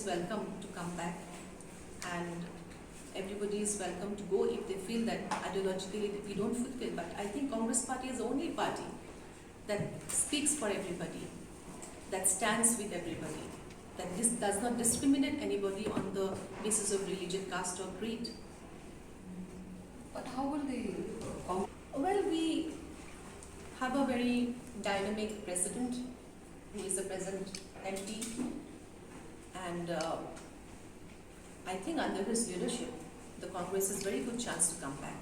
is welcome to come back, and everybody is welcome to go if they feel that ideologically that we don't fulfill. But I think Congress Party is the only party that speaks for everybody, that stands with everybody, that this does not discriminate anybody on the basis of religion, caste or creed. But how will the Well, we have a very dynamic president who is the present MP, and I think under his leadership, the Congress has very good chance to come back.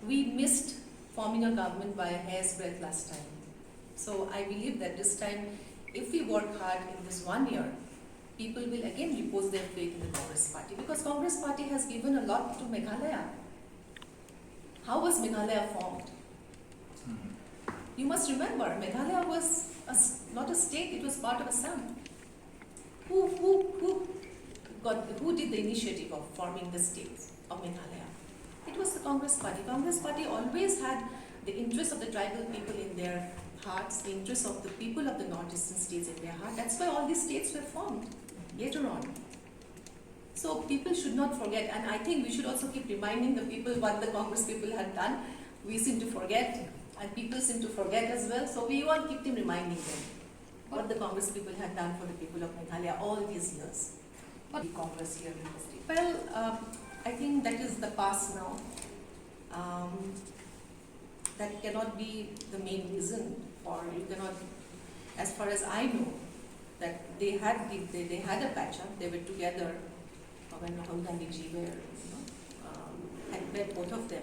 We missed forming a government by a hair's breadth last time. So I believe that this time, if we work hard in this 1 year, people will again repose their faith in the Congress Party, because Congress Party has given a lot to Meghalaya. How was Meghalaya formed? You must remember, Meghalaya was not a state, it was part of Assam. Who did the initiative of forming the states of Meghalaya? It was the Congress Party. Congress Party always had the interests of the tribal people in their hearts, the interests of the people of the northeastern states in their heart. That's why all these states were formed later on. So people should not forget, and I think we should also keep reminding the people what the Congress people had done. We seem to forget, and people seem to forget as well. So we all keep them reminding them what the Congress people had done for the people of Meghalaya all these years. what the Congress here in the state? Well, I think that is the past now. That cannot be the main reason for, you cannot, as far as I know, that they had a patch up, they were together when Rahul Gandhi ji were, had met both of them.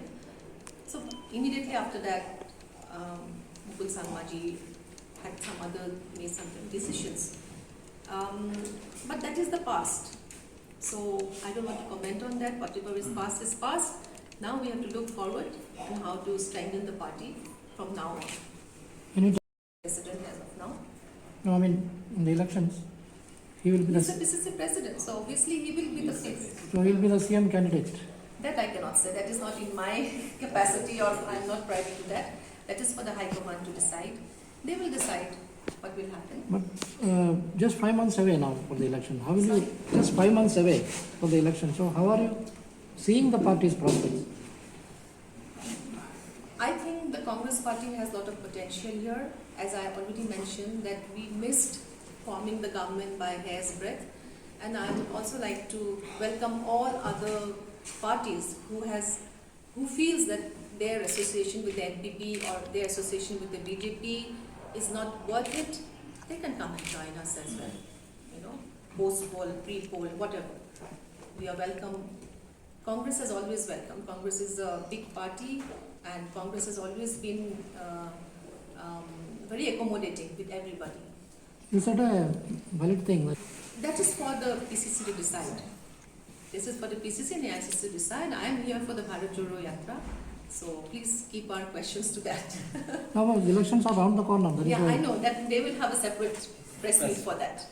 So immediately after that, Mukul Sangmaji had made some decisions. But that is the past. So I don't want to comment on that. Whatever is past is past. Now we have to look forward on how to strengthen the party from now on. President as of now. No, I mean, in the elections, he will be He's the PCC president, so obviously he will be the face. So he will be the CM candidate. That I cannot say. That is not in my capacity, or I am not privy to that. That is for the High Command to decide. They will decide what will happen. But just 5 months away now for the election. How will you, just 5 months away for the election, so how are you seeing the party's prospects? I think the Congress Party has a lot of potential here. As I already mentioned, that we missed forming the government by a hair's breadth. And I would also like to welcome all other parties who feels that their association with the NPP or their association with the BJP is not worth it. They can come and join us as well. Post-poll, pre-poll, whatever. We are welcome. Congress has always welcomed. Congress is a big party, and Congress has always been very accommodating with everybody. You said a valid thing. That is for the PCC to decide. This is for the PCC and the ICC to decide. I am here for the Bharat Jodo Yatra. So please keep our questions to that. Now, the elections are around the corner. Yeah, I know that they will have a separate press meet for that.